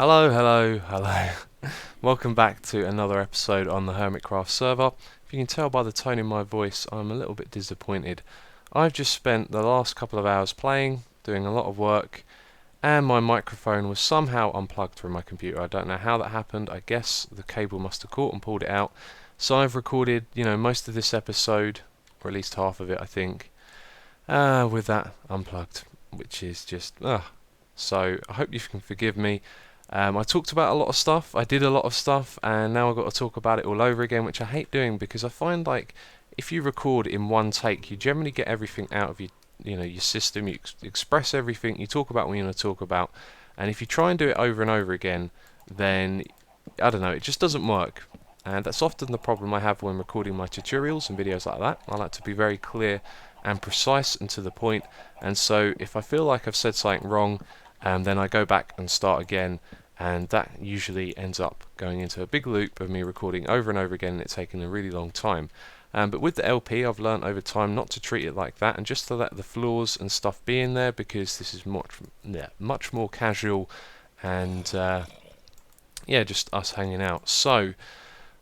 Hello, hello, hello. Welcome back to another episode on the Hermitcraft server. If you can tell by the tone in my voice, I'm a little bit disappointed. I've just spent the last couple of hours playing, doing a lot of work, and my microphone was somehow unplugged from my computer. I don't know how that happened. I guess the cable must have caught and pulled it out. So I've recorded, most of this episode, or at least half of it, I think, with that unplugged, which is just, So I hope you can forgive me. I talked about a lot of stuff, I did a lot of stuff, and now I've got to talk about it all over again, which I hate doing because I find like if you record in one take, you generally get everything out of your system, you express everything, you talk about what you want to talk about, and if you try and do it over and over again, then I don't know, it just doesn't work. And that's often the problem I have when recording my tutorials and videos like that. I like to be very clear and precise and to the point, and so if I feel like I've said something wrong, then I go back and start again, and that usually ends up going into a big loop of me recording over and over again and it taking a really long time. But with the LP, I've learned over time not to treat it like that and just to let the flaws and stuff be in there, because this is much more casual and just us hanging out. So,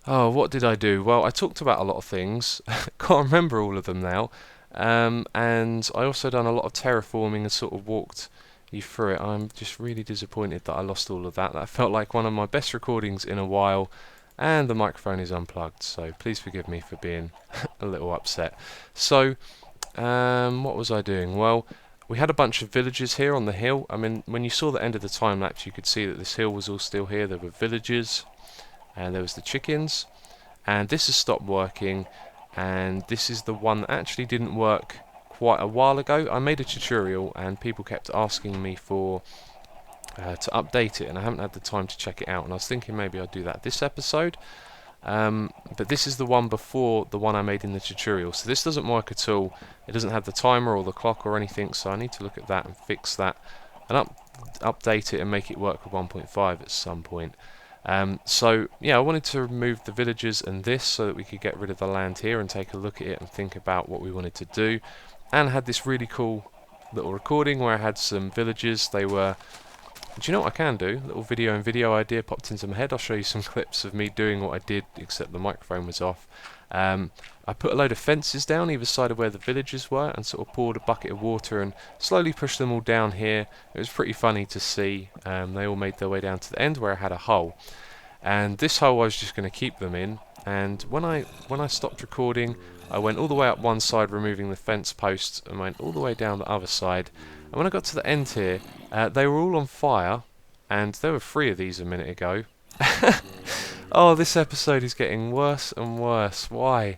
what did I do? Well, I talked about a lot of things. Can't remember all of them now. And I also done a lot of terraforming and sort of walked you through it. I'm just really disappointed that I lost all of that. That felt like one of my best recordings in a while, and the microphone is unplugged, so please forgive me for being a little upset. So, what was I doing? Well, we had a bunch of villagers here on the hill. I mean, when you saw the end of the time lapse, you could see that this hill was all still here. There were villagers, and there was the chickens, and this has stopped working, and this is the one that actually didn't work quite a while ago. I made a tutorial and people kept asking me for to update it, and I haven't had the time to check it out, and I was thinking maybe I'd do that this episode, but this is the one before the one I made in the tutorial, so this doesn't work at all. It doesn't have the timer or the clock or anything, so I need to look at that and fix that and update it and make it work with 1.5 at some point. So yeah, I wanted to remove the villagers and this so that we could get rid of the land here and take a look at it and think about what we wanted to do. And I had this really cool little recording where I had some villagers. They were, do you know what I can do? Little video and video idea popped into my head. I'll show you some clips of me doing what I did, except the microphone was off. I put a load of fences down either side of where the villagers were and sort of poured a bucket of water and slowly pushed them all down here. It was pretty funny to see. They all made their way down to the end where I had a hole. And this hole I was just going to keep them in. And when I stopped recording, I went all the way up one side removing the fence posts and went all the way down the other side. And when I got to the end here, they were all on fire, and there were 3 of these a minute ago. Oh, this episode is getting worse and worse. Why?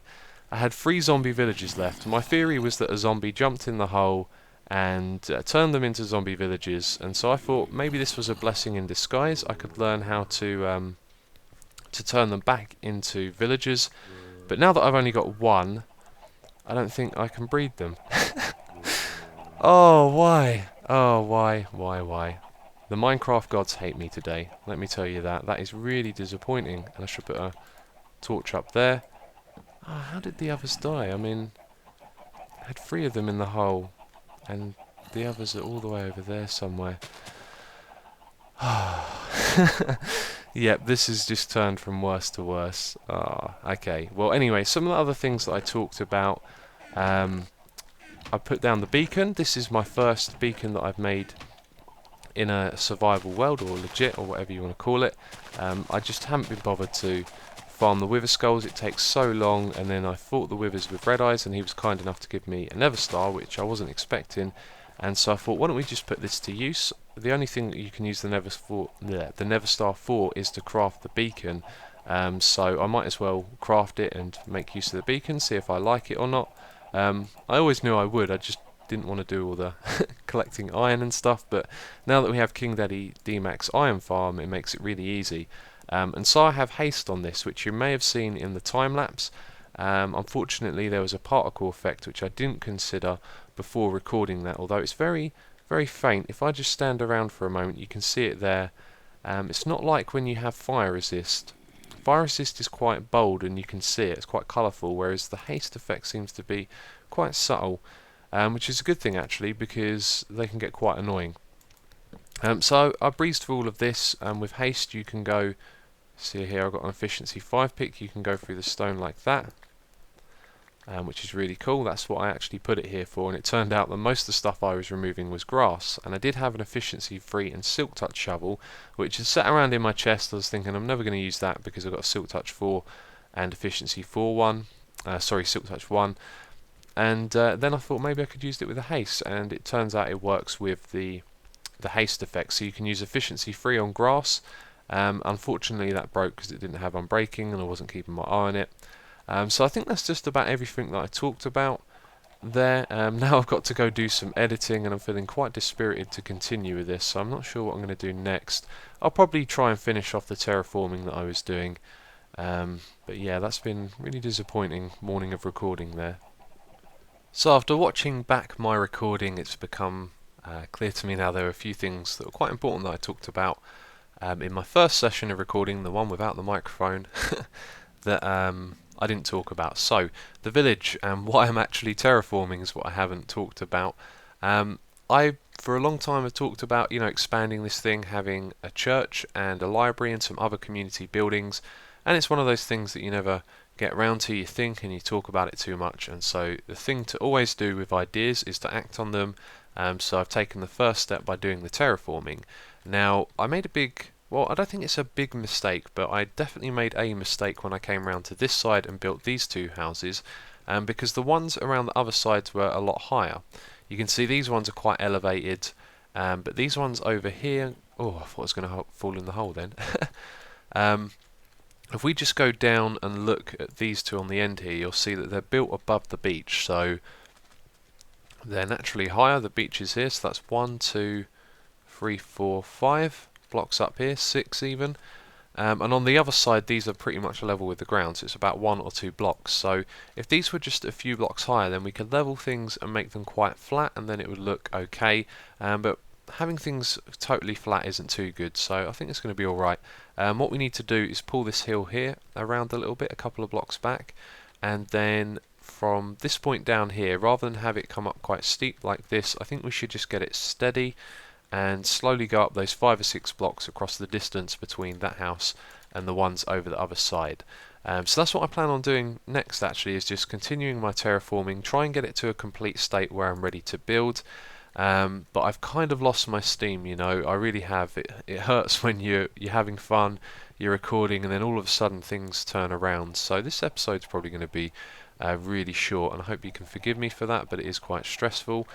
I had 3 zombie villagers left. My theory was that a zombie jumped in the hole and turned them into zombie villagers, and so I thought maybe this was a blessing in disguise. I could learn how to turn them back into villagers. But now that I've only got 1, I don't think I can breed them. Oh, why? Oh, why? The Minecraft gods hate me today. Let me tell you that. That is really disappointing. And I should put a torch up there. Oh, how did the others die? I mean, I had 3 of them in the hole, and the others are all the way over there somewhere. Yep, this has just turned from worse to worse. Okay. Well, anyway, some of the other things that I talked about, I put down the beacon. This is my first beacon that I've made in a survival world, or legit, or whatever you want to call it. I just haven't been bothered to farm the wither skulls. It takes so long, and then I fought the withers with red eyes, and he was kind enough to give me a nether star, which I wasn't expecting. And so I thought, why don't we just put this to use? The only thing that you can use the nether star for is to craft the beacon. So I might as well craft it and make use of the beacon, see if I like it or not. I always knew I would, I just didn't want to do all the collecting iron and stuff, but now that we have King Daddy D-Max Iron Farm, it makes it really easy. And so I have haste on this, which you may have seen in the time lapse. Unfortunately, there was a particle effect which I didn't consider before recording that, although it's very, very faint. If I just stand around for a moment, you can see it there. It's not like when you have fire resist. Fire resist is quite bold and you can see it, it's quite colourful, whereas the haste effect seems to be quite subtle, which is a good thing actually, because they can get quite annoying. So I breezed through all of this, and with haste you can go, see here I've got an efficiency 5 pick, you can go through the stone like that, which is really cool. That's what I actually put it here for, and it turned out that most of the stuff I was removing was grass, and I did have an efficiency 3 and silk touch shovel, which is sat around in my chest. I was thinking I'm never going to use that because I've got a silk touch 4 and efficiency 4 one, silk touch 1, and then I thought maybe I could use it with a haste, and it turns out it works with the haste effect, so you can use efficiency 3 on grass. Unfortunately that broke because it didn't have unbreaking and I wasn't keeping my eye on it. So I think that's just about everything that I talked about there. Now I've got to go do some editing, and I'm feeling quite dispirited to continue with this, so I'm not sure what I'm going to do next. I'll probably try and finish off the terraforming that I was doing, but yeah, that's been really disappointing morning of recording there. So after watching back my recording, it's become clear to me now there are a few things that were quite important that I talked about in my first session of recording, the one without the microphone, that I didn't talk about. So the village and why I'm actually terraforming is what I haven't talked about. I for a long time have talked about, expanding this thing, having a church and a library and some other community buildings, and it's one of those things that you never get around to. You think and you talk about it too much, and so the thing to always do with ideas is to act on them. So I've taken the first step by doing the terraforming. Now I made a big, well, I don't think it's a big mistake, but I definitely made a mistake when I came around to this side and built these two houses, because the ones around the other sides were a lot higher. You can see these ones are quite elevated, but these ones over here, oh, I thought I was going to fall in the hole then. If we just go down and look at these two on the end here, you'll see that they're built above the beach, so they're naturally higher. The beach is here, so that's 1, 2, 3, 4, 5 blocks up here, 6 even. And on the other side, these are pretty much level with the ground, so it's about 1 or 2 blocks. So if these were just a few blocks higher, then we could level things and make them quite flat, and then it would look okay. But having things totally flat isn't too good, so I think it's going to be alright. What we need to do is pull this hill here around a little bit, a couple of blocks back, and then from this point down here, rather than have it come up quite steep like this, I think we should just get it steady and slowly go up those 5 or 6 blocks across the distance between that house and the ones over the other side. So that's what I plan on doing next, actually, is just continuing my terraforming, try and get it to a complete state where I'm ready to build. But I've kind of lost my steam, I really have. It hurts when you're having fun, you're recording, and then all of a sudden things turn around. So this episode's probably going to be really short, and I hope you can forgive me for that, but it is quite stressful.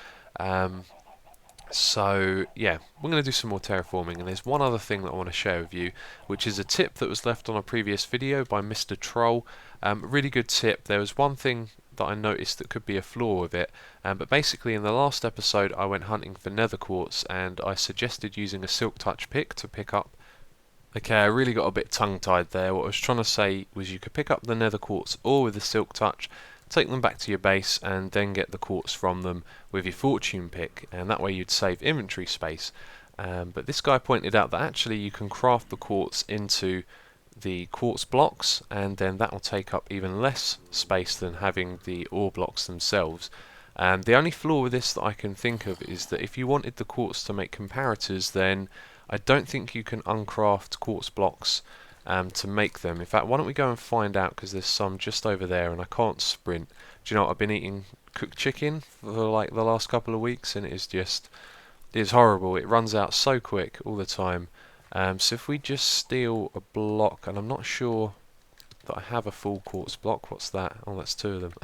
So yeah, we're going to do some more terraforming, and there's one other thing that I want to share with you, which is a tip that was left on a previous video by Mr. Troll. Really good tip. There was one thing that I noticed that could be a flaw with it, but basically in the last episode I went hunting for nether quartz, and I suggested using a silk touch pick to pick up. Okay, I really got a bit tongue-tied there. What I was trying to say was you could pick up the nether quartz or with the silk touch, take them back to your base, and then get the quartz from them with your fortune pick, and that way you'd save inventory space. But this guy pointed out that actually you can craft the quartz into the quartz blocks, and then that will take up even less space than having the ore blocks themselves. The only flaw with this that I can think of is that if you wanted the quartz to make comparators, then I don't think you can uncraft quartz blocks to make them. In fact, why don't we go and find out, because there's some just over there and I can't sprint. Do you know what, I've been eating cooked chicken for like the last couple of weeks, and it's horrible. It runs out so quick all the time. So if we just steal a block, and I'm not sure that I have a full quartz block. What's that? Oh, that's 2 of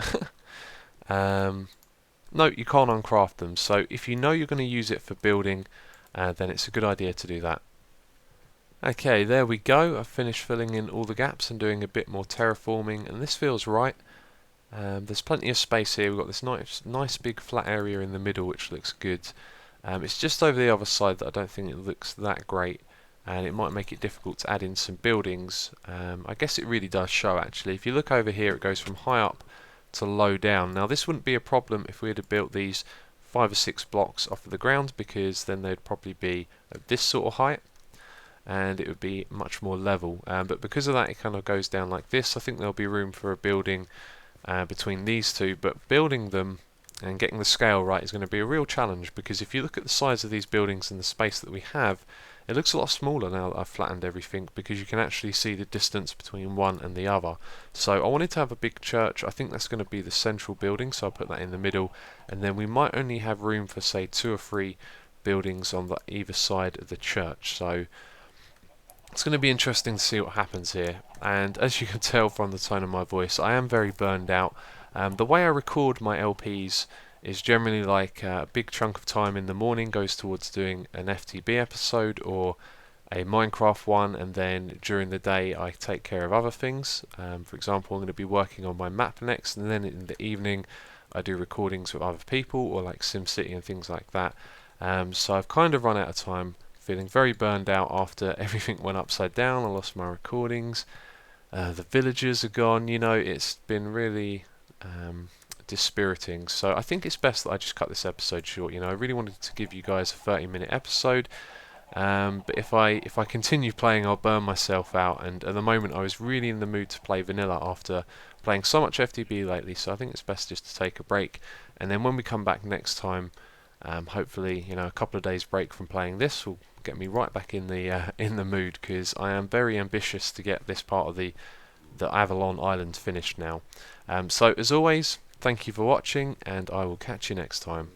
them. No, you can't uncraft them, so if you know you're going to use it for building, then it's a good idea to do that. Okay, there we go. I've finished filling in all the gaps and doing a bit more terraforming, and this feels right. There's plenty of space here. We've got this nice big flat area in the middle, which looks good. It's just over the other side that I don't think it looks that great, and it might make it difficult to add in some buildings. I guess it really does show, actually. If you look over here, it goes from high up to low down. Now this wouldn't be a problem if we had built these 5 or 6 blocks off of the ground, because then they'd probably be at this sort of height and it would be much more level, but because of that it kind of goes down like this. I think there'll be room for a building between these two, but building them and getting the scale right is going to be a real challenge, because if you look at the size of these buildings and the space that we have, it looks a lot smaller now that I've flattened everything, because you can actually see the distance between one and the other. So I wanted to have a big church. I think that's going to be the central building, so I'll put that in the middle, and then we might only have room for, say, 2 or 3 buildings on either side of the church. So it's going to be interesting to see what happens here. And as you can tell from the tone of my voice, I am very burned out. The way I record my LPs is generally like a big chunk of time in the morning goes towards doing an FTB episode or a Minecraft one, and then during the day I take care of other things. For example, I'm going to be working on my map next, and then in the evening I do recordings with other people, or like SimCity and things like that. So I've kind of run out of time, feeling very burned out after everything went upside down. I lost my recordings, the villagers are gone, it's been really dispiriting. So I think it's best that I just cut this episode short. I really wanted to give you guys a 30-minute episode, but if I continue playing, I'll burn myself out, and at the moment I was really in the mood to play vanilla after playing so much FTB lately, so I think it's best just to take a break, and then when we come back next time, hopefully a couple of days break from playing this will get me right back in the mood, because I am very ambitious to get this part of the Avalon Island finished now. So as always, thank you for watching, and I will catch you next time.